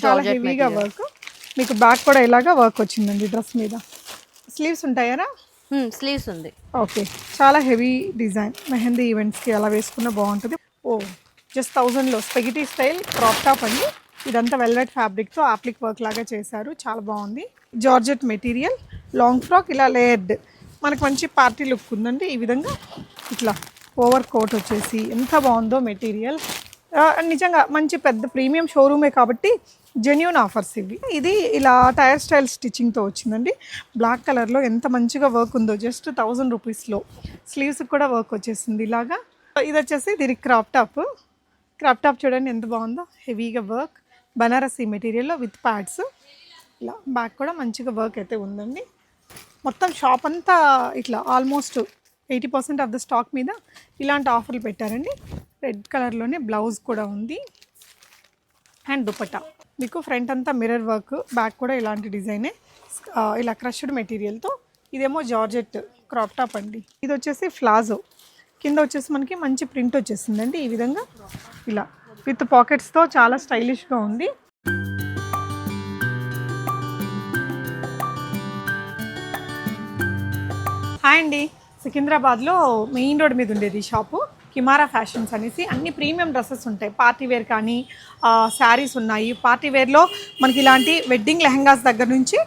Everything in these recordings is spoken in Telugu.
చాలా హెవీగా వర్క్, మీకు బ్యాక్ కూడా ఇలాగా వర్క్ వచ్చిందండి డ్రెస్ మీద. స్లీవ్స్ ఉంటాయా? స్లీవ్స్ ఉంది. ఓకే, చాలా హెవీ డిజైన్, మెహందీ ఈవెంట్స్కి అలా వేసుకున్న బాగుంటుంది. ఓ జస్ట్ 1000లో స్పెగిటీ స్టైల్ క్రాప్ టాప్ అండి. ఇదంతా వెల్వెట్ ఫ్యాబ్రిక్తో ఆప్లిక్ వర్క్ లాగా చేశారు, చాలా బాగుంది. జార్జెట్ మెటీరియల్, లాంగ్ ఫ్రాక్, ఇలా లేయర్డ్, మనకు మంచి పార్టీ లుక్ ఉందండి. ఈ విధంగా ఇట్లా ఓవర్ కోట్ వచ్చేసి ఎంత బాగుందో మెటీరియల్. నిజంగా మంచి పెద్ద ప్రీమియం షోరూమే కాబట్టి జెన్యూన్ ఆఫర్స్ ఇవి. ఇది ఇలా టైర్ స్టైల్ స్టిచ్చింగ్తో వచ్చిందండి. బ్లాక్ కలర్లో ఎంత మంచిగా వర్క్ ఉందో, జస్ట్ 1000 రూపీస్లో. స్లీవ్స్కి కూడా వర్క్ వచ్చేసింది ఇలాగా. ఇది వచ్చేసి దీనికి క్రాప్ టాప్. క్రాప్ టాప్ చూడండి ఎంత బాగుందో, హెవీగా వర్క్, బనారసీ మెటీరియల్లో విత్ ప్యాడ్స్. ఇలా బ్యాక్ కూడా మంచిగా వర్క్ అయితే ఉందండి. మొత్తం షాప్ అంతా ఇట్లా ఆల్మోస్ట్ 80% ఆఫ్ ద స్టాక్ మీద ఇలాంటి ఆఫర్లు పెట్టారండి. రెడ్ కలర్లోనే బ్లౌజ్ కూడా ఉంది అండ్ దుపట్టా. మీకు ఫ్రంట్ అంతా మిర్రర్ వర్క్, బ్యాక్ కూడా ఇలాంటి డిజైనే, ఇలా క్రష్డ్ మెటీరియల్తో. ఇదేమో జార్జెట్ క్రాప్ టాప్ అండి. ఇది వచ్చేసి ప్లాజో, కింద వచ్చేసి మనకి మంచి ప్రింట్ వచ్చేసిందండి ఈ విధంగా, ఇలా విత్ పాకెట్స్తో చాలా స్టైలిష్గా ఉంది. హాయ్ అండి, సికింద్రాబాద్లో మెయిన్ రోడ్ మీద ఉండేది షాపు, కిమారా ఫ్యాషన్స్ అనేసి. అన్ని ప్రీమియం డ్రెస్సెస్ ఉంటాయి, పార్టీ వేర్ కానీ శారీస్ ఉన్నాయి. పార్టీ వేర్లో మనకి ఇలాంటి వెడ్డింగ్ లెహంగాస్ దగ్గర నుంచి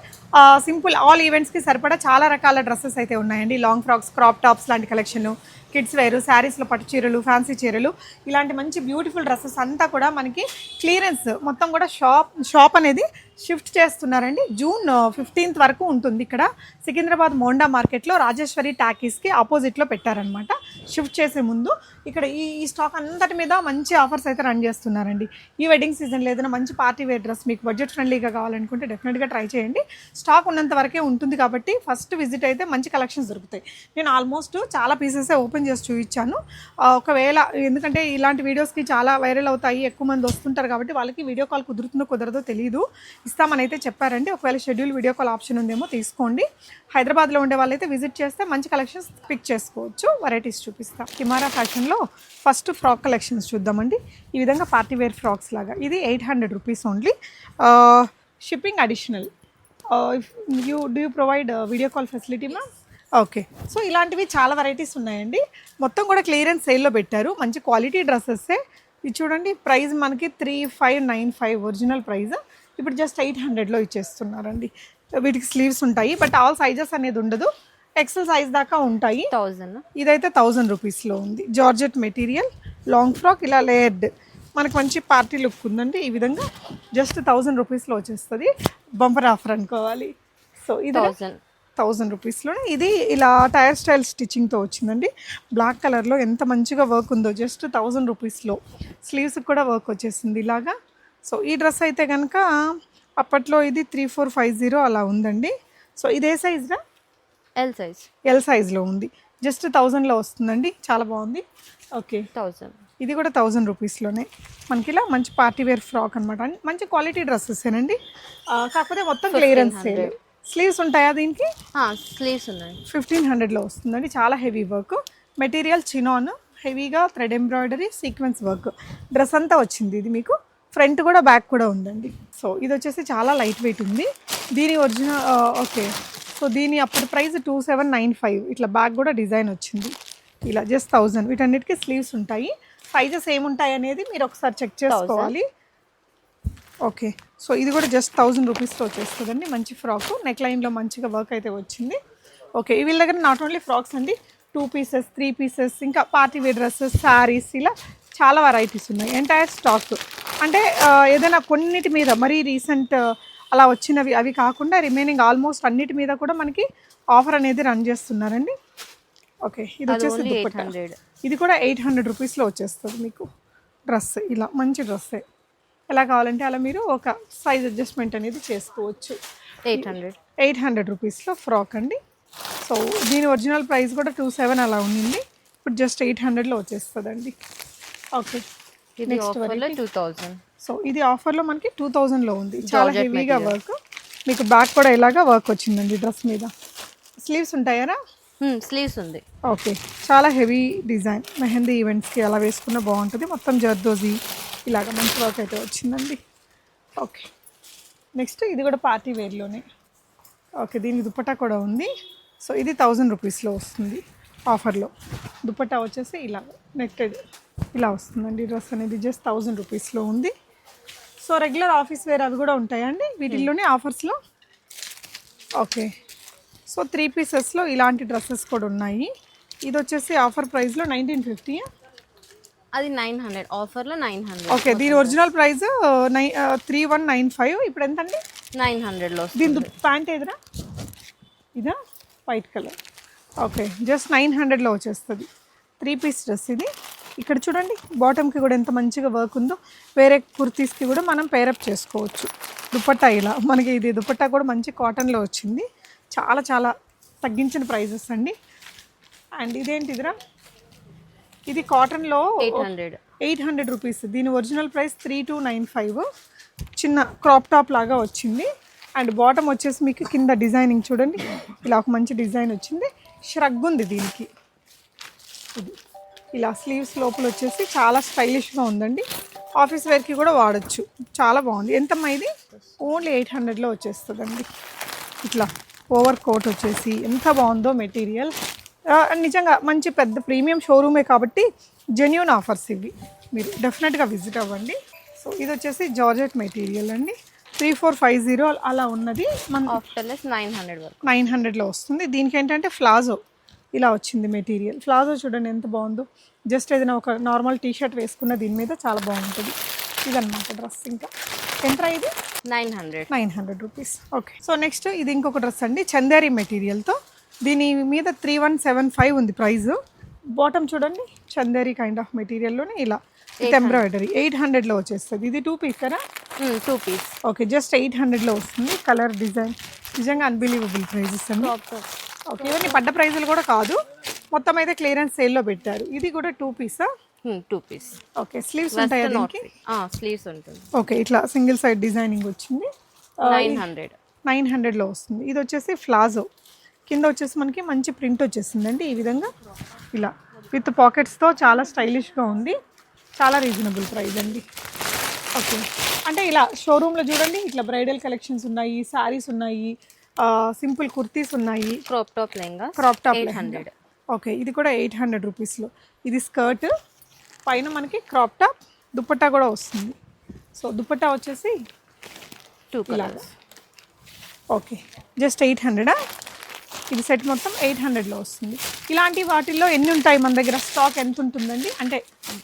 సింపుల్ ఆల్ ఈవెంట్స్కి సరిపడా చాలా రకాల డ్రెస్సెస్ అయితే ఉన్నాయండి. లాంగ్ ఫ్రాక్స్, క్రాప్ టాప్స్ లాంటి కలెక్షన్, కిడ్స్ వేరు, శారీస్లో పట్టు చీరలు, ఫ్యాన్సీ చీరలు, ఇలాంటి మంచి బ్యూటిఫుల్ డ్రెస్సెస్ అంతా కూడా మనకి క్లియరెన్స్ మొత్తం కూడా షాప్ అనేది షిఫ్ట్ చేస్తున్నారండి. జూన్ 15th వరకు ఉంటుంది. ఇక్కడ సికింద్రాబాద్ మోండా మార్కెట్లో రాజేశ్వరి టాకీస్కి ఆపోజిట్లో పెట్టారనమాట. షిఫ్ట్ చేసే ముందు ఇక్కడ ఈ స్టాక్ అంతటి మీద మంచి ఆఫర్స్ అయితే రన్ చేస్తున్నారండి. ఈ వెడ్డింగ్ సీజన్లో ఏదైనా మంచి పార్టీ వేర్ డ్రెస్ మీకు బడ్జెట్ ఫ్రెండ్లీగా కావాలనుకుంటే డెఫినెట్గా ట్రై చేయండి. స్టాక్ ఉన్నంత వరకే ఉంటుంది కాబట్టి ఫస్ట్ విజిట్ అయితే మంచి కలెక్షన్స్ దొరుకుతాయి. నేను ఆల్మోస్ట్ చాలా పీసెస్ ఓపెన్ చేసి చూపించాను. ఒకవేళ ఎందుకంటే ఇలాంటి వీడియోస్కి చాలా వైరల్ అవుతాయి, ఎక్కువ మంది వస్తుంటారు కాబట్టి వాళ్ళకి వీడియో కాల్ కుదురుతుందో కుదరదో తెలియదు. ఇస్తామని అయితే చెప్పారండి. ఒకవేళ షెడ్యూల్ వీడియో కాల్ ఆప్షన్ ఉందేమో తీసుకోండి. హైదరాబాద్లో ఉండే వాళ్ళైతే విజిట్ చేస్తే మంచి కలెక్షన్స్ పిక్ చేసుకోవచ్చు. వెరైటీస్ చూపిస్తాం. కిమారా ఫ్యాషన్లో ఫస్ట్ ఫ్రాక్ కలెక్షన్స్ చూద్దామండి. ఈ విధంగా పార్టీ వేర్ ఫ్రాక్స్ లాగా. ఇది 800 rupees only, shipping additional. Do you provide video call facility ma'am? Okay, so ఇలాంటివి చాలా వెరైటీస్ ఉన్నాయండి. మొత్తం కూడా క్లియరెన్స్ సేల్లో పెట్టారు. మంచి క్వాలిటీ డ్రెస్సెస్సే. ఇది చూడండి, ప్రైస్ మనకి 3595 ఒరిజినల్ ప్రైస్, ఇప్పుడు జస్ట్ 800లో ఇచ్చేస్తున్నారండి. వీటికి స్లీవ్స్ ఉంటాయి, బట్ ఆల్ సైజెస్ అనేది ఉండదు, ఎక్సెల్ సైజ్ దాకా ఉంటాయి. 1000. ఇదైతే 1000 రూపీస్లో ఉంది. జార్జెట్ మెటీరియల్, లాంగ్ ఫ్రాక్, ఇలా లేయర్డ్, మనకు మంచి పార్టీ లుక్ ఉందండి. ఈ విధంగా జస్ట్ 1000 రూపీస్లో వచ్చేస్తుంది. బంపర్ ఆఫర్ అనుకోవాలి. సో ఇది 1000 రూపీస్లోనే. ఇది ఇలా టైర్ స్టైల్ స్టిచ్చింగ్తో వచ్చిందండి. బ్లాక్ కలర్లో ఎంత మంచిగా వర్క్ ఉందో, జస్ట్ 1000 రూపీస్లో. స్లీవ్స్కి కూడా వర్క్ వచ్చేసింది ఇలాగా. సో ఈ డ్రెస్ అయితే కనుక అప్పట్లో ఇది 3450 అలా ఉందండి. సో ఇదే సైజ్గా ఎల్ సైజ్లో ఉంది. జస్ట్ 1000లో వస్తుందండి, చాలా బాగుంది. ఓకే, 1000. ఇది కూడా 1000 రూపీస్లోనే. మనకి ఇలా మంచి పార్టీ వేర్ ఫ్రాక్ అనమాట. మంచి క్వాలిటీ డ్రెస్సెసేనండి, కాకపోతే మొత్తం క్లియరెన్స్ సేల్. స్లీవ్స్ ఉంటాయా దీనికి? స్లీవ్స్ ఉన్నాయి. 1500లో వస్తుందండి. చాలా హెవీ వర్క్ మెటీరియల్, చినాన్, హెవీగా thread embroidery, sequence work. Dress అంతా వచ్చింది ఇది మీకు. ఫ్రంట్ కూడా బ్యాక్ కూడా ఉందండి. సో ఇది వచ్చేసి చాలా లైట్ వెయిట్ ఉంది. దీని ఒరిజినల్ ఓకే, సో దీని అప్పుడు ప్రైస్ 2795. ఇట్లా బ్యాక్ కూడా డిజైన్ వచ్చింది ఇలా, జస్ట్ 1000. వీటన్నిటికీ స్లీవ్స్ ఉంటాయి. సైజెస్ ఏముంటాయి అనేది మీరు ఒకసారి చెక్ చేసుకోవాలి. ఓకే, సో ఇది కూడా జస్ట్ 1000 రూపీస్లో వచ్చేస్తుందండి. మంచి ఫ్రాక్, నెక్ లైన్లో మంచిగా వర్క్ అయితే వచ్చింది. ఓకే, వీళ్ళ దగ్గర నాట్ ఓన్లీ ఫ్రాక్స్ అండి, 2 పీసెస్, 3 పీసెస్, ఇంకా పార్టీ వేర్ డ్రెస్సెస్, శారీస్, ఇలా చాలా వెరైటీస్ ఉన్నాయి. ఎంటైర్ స్టాక్ అంటే ఏదైనా కొన్నిటి మీద మరీ రీసెంట్ అలా వచ్చినవి అవి కాకుండా రిమైనింగ్ ఆల్మోస్ట్ అన్నిటి మీద కూడా మనకి ఆఫర్ అనేది రన్ చేస్తున్నారండి. ఓకే, ఇది వచ్చేసి దుపట్టా. ఇది కూడా 800 రూపీస్లో వచ్చేస్తుంది మీకు డ్రెస్. ఇలా మంచి డ్రెస్సే, ఎలా కావాలంటే అలా మీరు ఒక సైజ్ అడ్జస్ట్మెంట్ అనేది చేసుకోవచ్చు. 800 రూపీస్లో ఫ్రాక్ అండి. సో దీని ఒరిజినల్ ప్రైస్ కూడా 27 అలా ఉండింది, ఇప్పుడు జస్ట్ 800లో వచ్చేస్తుందండి. Okay, next 2000. సో ఇది ఆఫర్లో మనకి 2000లో ఉంది. చాలా హెవీగా వర్క్, మీకు బ్యాక్ కూడా ఇలాగా వర్క్ వచ్చిందండి డ్రెస్ మీద. స్లీవ్స్ ఉంటాయా? స్లీవ్స్ ఉంది. ఓకే, చాలా హెవీ డిజైన్, మెహందీ ఈవెంట్స్కి అలా వేసుకున్న బాగుంటుంది. మొత్తం జర్దోజీ ఇలాగ మంచి వర్క్ అయితే వచ్చిందండి. ఓకే, నెక్స్ట్ ఇది కూడా పార్టీ వేర్లోనే. ఓకే, దీనికి దుపట్టా కూడా ఉంది. సో ఇది 1000 రూపీస్లో వస్తుంది ఆఫర్లో. దుపట్టా వచ్చేసి ఇలా నెట్టెడ్ ఇలా వస్తుందండి. డ్రెస్ అనేది జస్ట్ 1000 రూపీస్లో ఉంది. సో రెగ్యులర్ ఆఫీస్ వేర్ అవి కూడా ఉంటాయండి వీటిల్లోనే ఆఫర్స్లో. ఓకే, సో 3 పీసెస్లో ఇలాంటి డ్రెస్సెస్ కూడా ఉన్నాయి. ఇది వచ్చేసి ఆఫర్ ప్రైస్లో 1950. అది 900 ఆఫర్లో 900. ఓకే, దీని ఒరిజినల్ ప్రైస్ 3195. ఇప్పుడు ఎంత అండి? 900లో దీని ప్యాంట్ ఎదురా ఇదా వైట్ కలర్. ఓకే, జస్ట్ 900లో వచ్చేస్తుంది. 3 పీస్ డ్రెస్ ఇది. ఇక్కడ చూడండి బాటమ్కి కూడా ఎంత మంచిగా వర్క్ ఉందో. వేరే కుర్తీస్కి కూడా మనం పేరప్ చేసుకోవచ్చు. దుపట్టా ఇలా మనకి ఇది దుపట్టా కూడా మంచి కాటన్లో వచ్చింది. చాలా చాలా తగ్గించిన ప్రైజెస్ అండి. అండ్ ఇదేంటి ఇదిరా? ఇది కాటన్లో 800 రూపీస్. దీని ఒరిజినల్ ప్రైస్ 3295. చిన్న క్రాప్ టాప్ లాగా వచ్చింది. అండ్ బాటమ్ వచ్చేసి మీకు కింద డిజైనింగ్ చూడండి ఇలా ఒక మంచి డిజైన్ వచ్చింది. ష్రగ్ ఉంది దీనికి. ఇది ఇలా స్లీవ్స్ లోపల వచ్చేసి చాలా స్టైలిష్గా ఉందండి. ఆఫీస్ వేర్కి కూడా వాడచ్చు. చాలా బాగుంది. ఎంతమ్మా ఇది? ఓన్లీ 800లో వచ్చేస్తుందండి. ఇట్లా ఓవర్ కోట్ వచ్చేసి ఎంత బాగుందో మెటీరియల్. నిజంగా మంచి పెద్ద ప్రీమియం షోరూమే కాబట్టి జెన్యూన్ ఆఫర్స్ ఇవి. మీరు డెఫినెట్గా విజిట్ అవ్వండి. సో ఇది వచ్చేసి జార్జెట్ మెటీరియల్ అండి. 3450 అలా ఉన్నది. మన ఆఫర్లో 900 వరకు 900లో వస్తుంది. దీనికి ఏంటంటే ఫ్లాజో ఇలా వచ్చింది మెటీరియల్. ఫ్లాజో చూడండి ఎంత బాగుందో. జస్ట్ ఏదైనా ఒక నార్మల్ టీషర్ట్ వేసుకున్న దీని మీద చాలా బాగుంటుంది. ఇదన్నమాట డ్రెస్. ఇంకా ఎంత ఇది? 900 రూపీస్. ఓకే, సో నెక్స్ట్ ఇది ఇంకొక డ్రెస్ అండి చందేరి మెటీరియల్తో. దీని మీద 3175 ఉంది ప్రైస్. బాటమ్ చూడండి చందేరి కైండ్ ఆఫ్ మెటీరియల్లోనే ఇలా విత్ ఎంబ్రాయిడరీ 800లో వచ్చేస్తుంది. ఇది 2 పీస్ కదా? 2 పీస్. ఓకే, జస్ట్ 800లో వస్తుంది. కలర్ డిజైన్ నిజంగా అన్బిలీవబుల్ ప్రైజెస్ అండి. ఓకే, ఇవన్నీ పడ్డ ప్రైజులు కూడా కాదు. మొత్తం అయితే క్లియరెన్స్ సేల్లో పెట్టారు. ఇది కూడా 2 పీసా? 2 పీస్. ఓకే, స్లీవ్స్ ఉంటాయా దీనికి? స్లీవ్స్ ఉంటుంది. ఓకే, ఇట్లా సింగిల్ సైడ్ డిజైనింగ్ వచ్చింది. 900లో వస్తుంది. ఇది వచ్చేసి ఫ్లాజో. కింద వచ్చేసి మనకి మంచి ప్రింట్ వచ్చేసిందండి ఈ విధంగా ఇలా విత్ పాకెట్స్తో. చాలా స్టైలిష్గా ఉంది. చాలా రీజనబుల్ ప్రైస్ అండి. ఓకే, అంటే ఇలా షోరూంలో చూడండి ఇట్లా బ్రైడల్ కలెక్షన్స్ ఉన్నాయి, శారీస్ ఉన్నాయి, సింపుల్ కుర్తీస్ ఉన్నాయి, క్రాప్ టాప్ లెహంగా. 800. ఓకే, ఇది కూడా 800 రూపీస్లో. ఇది స్కర్ట్ పైన మనకి క్రాప్ టాప్, దుపట్టా కూడా వస్తుంది. సో దుపట్టా వచ్చేసి 2 కలర్స్. Okay, just 800. ఇది సెట్ మొత్తం 800లో వస్తుంది. ఇలాంటి వాటిల్లో ఎన్ని ఉంటాయి మన దగ్గర? స్టాక్ ఎంత ఉంటుందండి అంటే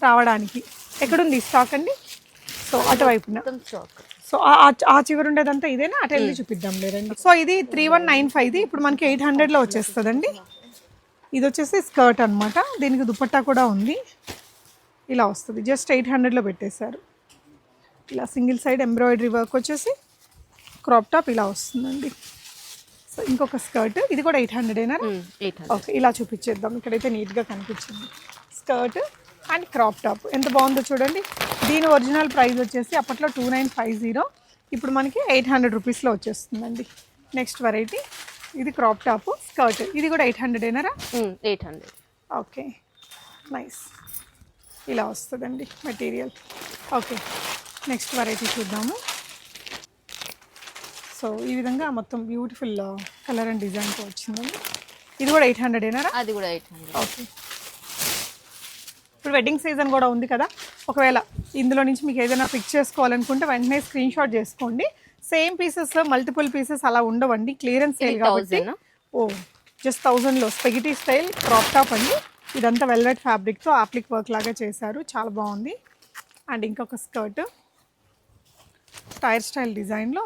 రావడానికి? ఎక్కడుంది స్టాక్ అండి? సో అటువైపున. సో ఆ చివరి ఉండేదంతా ఇదేనా? అటు వెళ్ళి చూపిద్దాం లేదండి. సో ఇది 3195. ఇప్పుడు మనకి 800లో వచ్చేస్తుందండి. ఇది వచ్చేసి స్కర్ట్ అనమాట. దీనికి దుపట్టా కూడా ఉంది. ఇలా వస్తుంది. జస్ట్ 800లో పెట్టేశారు. ఇలా సింగిల్ సైడ్ ఎంబ్రాయిడరీ వర్క్ వచ్చేసి క్రాప్ టాప్ ఇలా వస్తుందండి. సో ఇంకొక స్కర్ట్. ఇది కూడా 800ఏనా? 800. ఓకే, ఇలా చూపించేద్దాం. ఇక్కడైతే నీట్గా కనిపించింది. స్కర్ట్ అండ్ క్రాప్ టాప్ ఎంత బాగుందో చూడండి. దీని ఒరిజినల్ ప్రైస్ వచ్చేసి అప్పట్లో 2950. ఇప్పుడు మనకి 800 రూపీస్లో వచ్చేస్తుందండి. నెక్స్ట్ వెరైటీ ఇది క్రాప్ టాప్ స్కర్ట్. ఇది కూడా 800ఏనా? 800. Okay, nice. ఇలా వస్తుందండి మెటీరియల్. ఓకే, నెక్స్ట్ వెరైటీ చూద్దాము. సో ఈ విధంగా మొత్తం బ్యూటిఫుల్ కలర్ అండ్ డిజైన్తో వచ్చిందండి. ఇది కూడా 800ఏనా? అది కూడా 800. ఓకే, ఇప్పుడు వెడ్డింగ్ సీజన్ కూడా ఉంది కదా. ఒకవేళ ఇందులో నుంచి మీకు ఏదైనా పిక్ చేసుకోవాలనుకుంటే వెంటనే స్క్రీన్ షాట్ చేసుకోండి. సేమ్ పీసెస్ మల్టిపుల్ పీసెస్ అలా ఉండవండి. క్లియరెన్స్ సేల్ కాబట్టి. ఓ, జస్ట్ 1000లో స్పెగిటీ స్టైల్ క్రాప్ టాప్ అండి. ఇదంతా వెల్వెట్ ఫ్యాబ్రిక్తో ఆప్లిక్ వర్క్ లాగా చేశారు. చాలా బాగుంది. అండ్ ఇంకొక స్కర్ట్ టైర్ స్టైల్ డిజైన్లో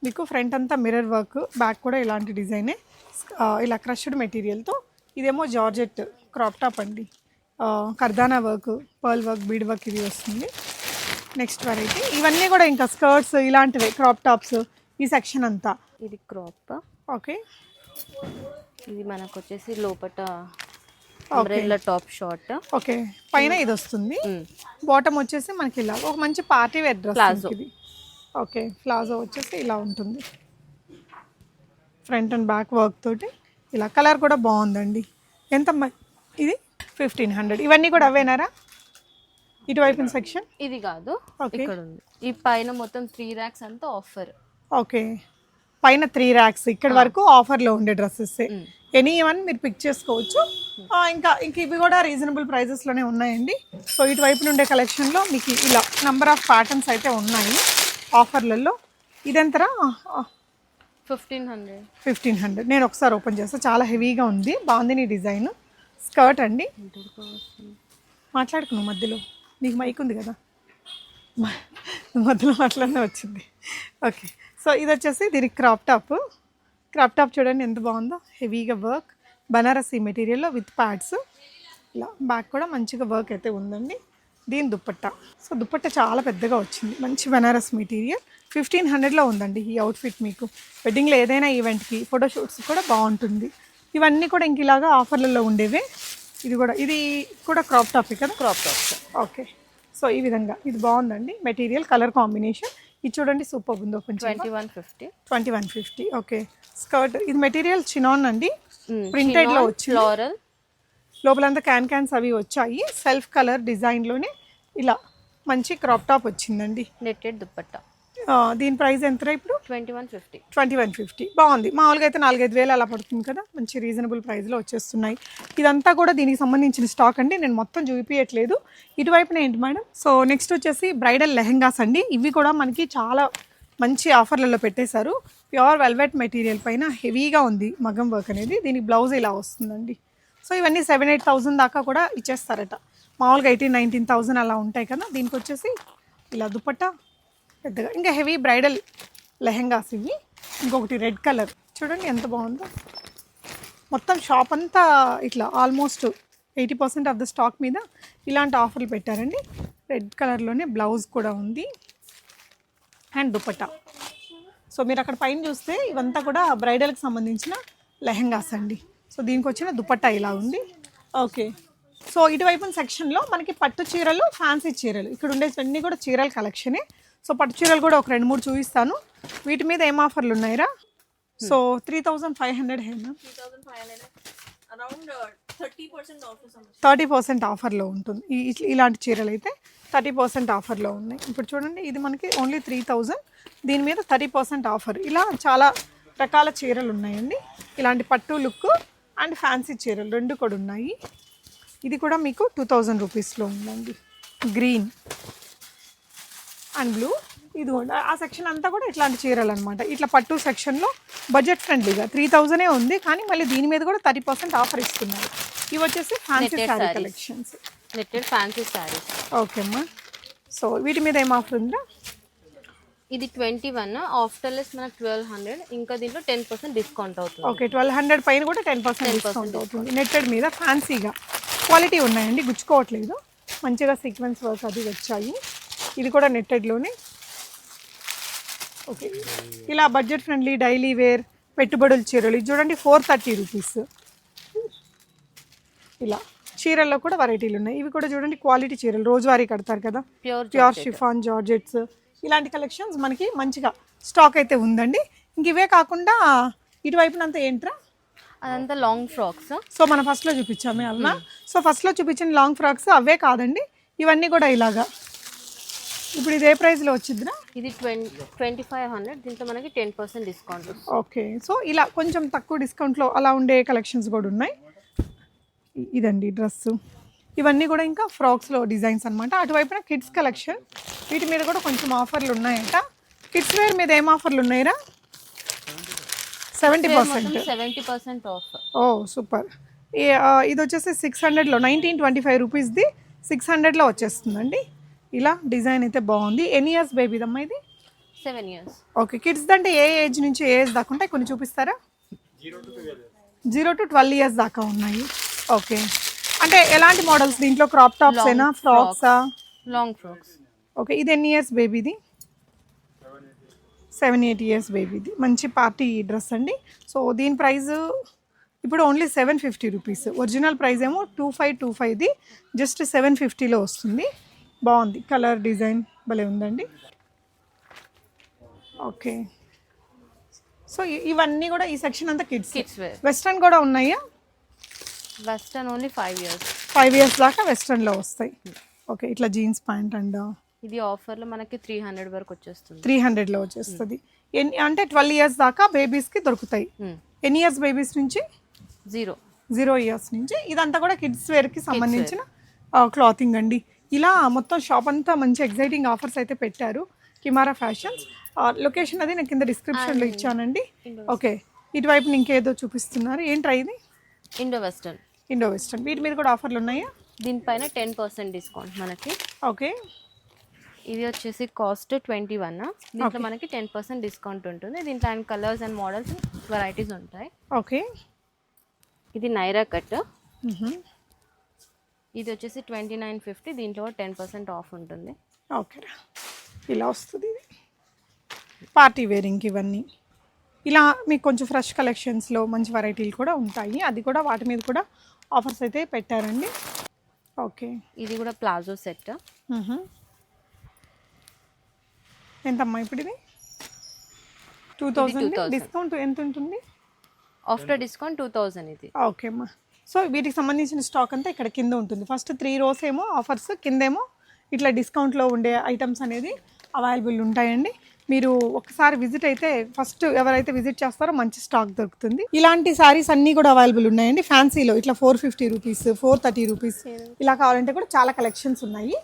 మీకు ఫ్రంట్ అంతా మిర్రర్ వర్క్, బ్యాక్ కూడా ఇలాంటి డిజైనే. ఇలా క్రష్డ్ మెటీరియల్తో. ఇదేమో జార్జెట్ క్రాప్ టాప్ అండి. కర్దానా work, pearl work, bead work ఇది వస్తుంది. నెక్స్ట్ వెరైటీ ఇవన్నీ కూడా ఇంకా స్కర్ట్స్ ఇలాంటివే క్రాప్ టాప్స్. ఈ సెక్షన్ అంతా ఇది క్రాప్. ఓకే, ఇది మనకు వచ్చేసి లోపట అంబ్రెల్లా టాప్ షార్ట్. ఓకే, పైన ఇది వస్తుంది. బాటమ్ వచ్చేసి మనకి ఇలా ఒక మంచి పార్టీ వేర్ డ్రెస్ ఇది. ఓకే, ప్లాజో వచ్చేసి ఇలా ఉంటుంది. ఫ్రంట్ అండ్ బ్యాక్ వర్క్ తోటి ఇలా. కలర్ కూడా బాగుందండి. ఎంత ఇది? 1500. ఇవన్నీ కూడా అవేనారా? ఇటువైపు సెక్షన్ ఇది కాదు, ఇక్కడ ఉంది. ఈ పైన మొత్తం 3 racks అంతా ఆఫర్. ఓకే, పైన 3 ర్యాక్స్ ఇక్కడ వరకు ఆఫర్లో ఉండే డ్రెస్సెస్ ఎనీ వన్ మీరు పిక్ చేసుకోవచ్చు. ఇంకా ఇవి కూడా రీజనబుల్ ప్రైజెస్లోనే ఉన్నాయండి. సో ఇటువైపు నుండే కలెక్షన్లో మీకు ఇలా నెంబర్ ఆఫ్ ప్యాటర్న్స్ అయితే ఉన్నాయి ఆఫర్లలో. ఇదెంతరా? 1500. నేను ఒకసారి ఓపెన్ చేస్తాను, చాలా హెవీగా ఉంది, బాగుంది నీ డిజైన్. స్కర్ట్ అండి, మాట్లాడుకున్నావు మధ్యలో, నీకు మైక్ ఉంది కదా, మధ్యలో మాట్లాడినే వచ్చింది. ఓకే, సో ఇది వచ్చేసి దీనికి క్రాప్ టాప్. క్రాప్ టాప్ చూడండి ఎంత బాగుందో, హెవీగా వర్క్, బనారసీ మెటీరియల్లో విత్ ప్యాడ్స్. ఇలా బ్యాక్ కూడా మంచిగా వర్క్ అయితే ఉందండి. దీని దుప్పట్టా, సో దుప్పట్టా చాలా పెద్దగా వచ్చింది, మంచి బనారస్ మెటీరియల్. 1500లో ఉందండి ఈ అవుట్ఫిట్. మీకు వెడ్డింగ్లో ఏదైనా ఈవెంట్కి ఫోటోషూట్స్ కూడా బాగుంటుంది. ఇవన్నీ కూడా ఇంక ఇలాగా ఆఫర్లలో ఉండేవే. ఇది కూడా క్రాప్ టాప్ కదా? Crop tops. ఓకే, సో ఈ విధంగా ఇది బాగుందండి మెటీరియల్, కలర్ కాంబినేషన్. ఇది చూడండి సూపర్ ఉంది. ఓపెన్ 2150. ఓకే, స్కర్ట్, ఇది మెటీరియల్ చినాన్ అండి, ప్రింటెడ్లో వచ్చింది. ఫ్లోరల్, లోపలంతా క్యాన్స్ అవి వచ్చాయి. సెల్ఫ్ కలర్ డిజైన్లోనే ఇలా మంచి క్రాప్ టాప్ వచ్చిందండి. నెట్టెడ్ దుప్పట్టా. దీని ప్రైస్ ఎంత ఇప్పుడు? 2150. బాగుంది. మామూలుగా అయితే 4-5 వేలు అలా పడుతుంది కదా, మంచి రీజనబుల్ ప్రైస్లో వచ్చేస్తున్నాయి. ఇదంతా కూడా దీనికి సంబంధించిన స్టాక్ అండి, నేను మొత్తం చూపించట్లేదు. ఇటువైపున ఏంటి మేడం? సో నెక్స్ట్ వచ్చేసి బ్రైడల్ లెహెంగాస్ అండి. ఇవి కూడా మనకి చాలా మంచి ఆఫర్లలో పెట్టేశారు. ప్యూర్ వెల్వెట్ మెటీరియల్ పైన హెవీగా ఉంది మగం వర్క్ అనేది. దీనికి బ్లౌజ్ ఇలా వస్తుందండి. సో ఇవన్నీ 7-8,000 దాకా కూడా ఇచ్చేస్తారట. మామూలుగా 18-19,000 అలా ఉంటాయి కదా. దీనికి వచ్చేసి ఇలా దుపట్టా పెద్దగా, ఇంకా హెవీ బ్రైడల్ లెహెంగాస్ ఇవి. ఇంకొకటి రెడ్ కలర్ చూడండి ఎంత బాగుందో. మొత్తం షాప్ అంతా ఇట్లా ఆల్మోస్ట్ 80% ఆఫ్ ద స్టాక్ మీద ఇలాంటి ఆఫర్లు పెట్టారండి. రెడ్ కలర్లోనే బ్లౌజ్ కూడా ఉంది అండ్ దుపట్టా. సో మీరు అక్కడ పైన చూస్తే ఇవంతా కూడా బ్రైడల్కి సంబంధించిన లెహెంగాస్ అండి. సో దీనికి వచ్చిన దుపట్టా ఇలా ఉంది. ఓకే, సో ఇటువైపు సెక్షన్లో మనకి పట్టు చీరలు, ఫ్యాన్సీ చీరలు, ఇక్కడ ఉండేవన్నీ కూడా చీరల కలెక్షనే. సో పట్టు చీరలు కూడా ఒక 2-3 చూపిస్తాను. వీటి మీద ఏం ఆఫర్లు ఉన్నాయిరా? సో 3,500 హేనా? 30% ఆఫర్లో ఉంటుంది. ఇలాంటి చీరలు అయితే 30% ఆఫర్లో ఉన్నాయి. ఇప్పుడు చూడండి ఇది మనకి ఓన్లీ 3,000, దీని మీద 30% ఆఫర్. ఇలా చాలా రకాల చీరలు ఉన్నాయండి. ఇలాంటి పట్టు లుక్ అండ్ ఫ్యాన్సీ చీరలు రెండు కూడా ఉన్నాయి. ఇది కూడా మీకు 2000 రూపీస్లో ఉందండి. Green and blue. ఇది కూడా ఆ సెక్షన్ అంతా కూడా ఇట్లాంటి చీరలు అనమాట. ఇట్లా పట్టు సెక్షన్లో బడ్జెట్ ఫ్రెండ్లీగా 3,000 ఉంది, కానీ మళ్ళీ దీని మీద కూడా 30% ఆఫర్ ఇస్తున్నారు. ఇవి వచ్చేసి fancy sari collections, netted fancy saris. Okay అమ్మా. సో వీటి మీద ఏం ఆఫర్ ఉందా? ఇది 21, ఆఫ్టర్ లెస్ మనకు 1200, ఇంకా దీంట్లో 10% డిస్కౌంట్ అవుతుంది. ఓకే, 1200 పైన కూడా 10% డిస్కౌంట్ అవుతుంది. నెట్టెడ్ మీద ఫ్యాన్సీగా క్వాలిటీ ఉన్నాయండి, గుచ్చుకోవట్లేదు, మంచిగా సీక్వెన్స్ వర్క్ అది వచ్చాయి. ఇది కూడా నెట్టెడ్లోనే. ఓకే, ఇలా బడ్జెట్ ఫ్రెండ్లీ డైలీ వేర్ పెట్టుబడుల చీరలు. ఇది చూడండి 430 రూపీస్. ఇలా చీరల్లో కూడా వెరైటీలు ఉన్నాయి. ఇవి కూడా చూడండి క్వాలిటీ చీరలు, రోజువారీ కడతారు కదా, ప్యూర్ షిఫాన్ జార్జెట్స్, ఇలాంటి కలెక్షన్స్ మనకి మంచిగా స్టాక్ అయితే ఉందండి. ఇంక ఇవే కాకుండా ఇటువైపునంతా ఏంట్రా? అదంతా లాంగ్ ఫ్రాక్స్. సో మనం ఫస్ట్లో చూపించామే అలా. సో ఫస్ట్లో చూపించిన లాంగ్ ఫ్రాక్స్ అవే కాదండి, ఇవన్నీ కూడా ఇలాగా. ఇప్పుడు ఇది ఏ ప్రైస్లో వచ్చిందిరా? ఇది 2500, దీంట్లో మనకి 10% డిస్కౌంట్. ఓకే, సో ఇలా కొంచెం తక్కువ డిస్కౌంట్లో అలా ఉండే కలెక్షన్స్ కూడా ఉన్నాయి. ఇదండి డ్రెస్సు. ఇవన్నీ కూడా ఇంకా ఫ్రాక్స్లో డిజైన్స్ అనమాట. అటువైపున కిడ్స్ కలెక్షన్, వీటి మీద కూడా కొంచెం ఆఫర్లు ఉన్నాయట. కిడ్స్ వేర్ మీద ఏం ఆఫర్లు ఉన్నాయిరా? 70% ఆఫ్. Oh super. ఇది వచ్చేసి 600లో 1925 రూపీస్ది 600లో వచ్చేస్తుందండి. ఇలా డిజైన్ అయితే బాగుంది. ఎన్ని ఇయర్స్ బేబీదమ్మా ఇది? 7 years. ఓకే, కిడ్స్ అంటే ఏ ఏజ్ నుంచి ఏ ఏజ్ దాకా ఉంటాయి? కొన్ని చూపిస్తారా? 0 to 12 years దాకా ఉన్నాయి. ఓకే, అంటే ఎలాంటి మోడల్స్ దీంట్లో? క్రాప్ టాప్స్ అయినా, ఫ్రాక్సా? Long frocks. ఓకే, ఇది ఎన్ని ఇయర్స్ బేబీది? 7-8 years బేబీది. మంచి పార్టీ డ్రెస్ అండి. సో దీని ప్రైస్ ఇప్పుడు ఓన్లీ 750 రూపీస్. ఒరిజినల్ ప్రైస్ ఏమో 2525ది, జస్ట్ 750లో వస్తుంది. బాగుంది, కలర్ డిజైన్ భలే ఉందండి. ఓకే, సో ఇవన్నీ కూడా ఈ సెక్షన్ అంతా కిడ్స్ వేర్. వెస్ట్రన్ కూడా ఉన్నాయా? Western only 5 years. 5 years దాకా వెస్ట్రన్లో వస్తాయి. ఓకే, ఇట్లా జీన్స్ ప్యాంట్ అండ్ ఇది ఆఫర్లో మనకి 300 వరకు వచ్చేస్తుంది. 300లో వచ్చేస్తుంది. అంటే 12 ఇయర్స్ దాకా బేబీస్కి దొరుకుతాయి. ఎన్ని ఇయర్స్ బేబీస్ నుంచి? 0 ఇయర్స్ నుంచి. ఇదంతా కూడా కిడ్స్ వేర్కి సంబంధించిన క్లాతింగ్ అండి. ఇలా మొత్తం షాప్ అంతా మంచి ఎగ్జైటింగ్ ఆఫర్స్ అయితే పెట్టారు కిమారా ఫ్యాషన్స్. లొకేషన్ అది నేను కింద డిస్క్రిప్షన్లో ఇచ్చానండి. ఓకే, ఇటువైపు ఇంకేదో చూపిస్తున్నారు. ఏంట్రా ఇది? Indo western. వీటి మీద కూడా ఆఫర్లు ఉన్నాయా? దీనిపైన 10% డిస్కౌంట్ మనకి. ఓకే, ఇది వచ్చేసి కాస్ట్ 21. దీంట్లో మనకి 10% డిస్కౌంట్ ఉంటుంది. దీంట్లో and colours and models varieties ఉంటాయి. ఓకే, ఇది నైరా కట్. ఇది వచ్చేసి 29.50. దీంట్లో 10% ఆఫ్ ఉంటుంది. ఓకే, ఇలా వస్తుంది. ఇది పార్టీ వేరింగ్ ఇవన్నీ. ఇలా మీకు కొంచెం ఫ్రెష్ కలెక్షన్స్లో మంచి వెరైటీలు కూడా ఉంటాయి. అది కూడా వాటి మీద కూడా ఆఫర్స్ అయితే పెట్టారండి. ఓకే, ఇది కూడా ప్లాజో సెట్. ఎంతమ్మా ఇప్పుడు ఇది? 2000. డిస్కౌంట్ ఎంత ఉంటుంది? ఆఫ్టర్ డిస్కౌంట్ 2000 ఇది. ఓకే అమ్మా. సో వీటికి సంబంధించిన స్టాక్ అంతా ఇక్కడ కింద ఉంటుంది. ఫస్ట్ 3 rows ఏమో ఆఫర్స్, కిందేమో ఇట్లా డిస్కౌంట్లో ఉండే ఐటమ్స్ అనేది అవైలబుల్ ఉంటాయండి. మీరు ఒకసారి విజిట్ అయితే, ఫస్ట్ ఎవరైతే విజిట్ చేస్తారో మంచి స్టాక్ దొరుకుతుంది. ఇలాంటి శారీస్ అన్నీ కూడా అవైలబుల్ ఉన్నాయండి. ఫ్యాన్సీలో ఇట్లా 450 రూపీస్, 430 రూపీస్ ఇలా కావాలంటే కూడా చాలా కలెక్షన్స్ ఉన్నాయి.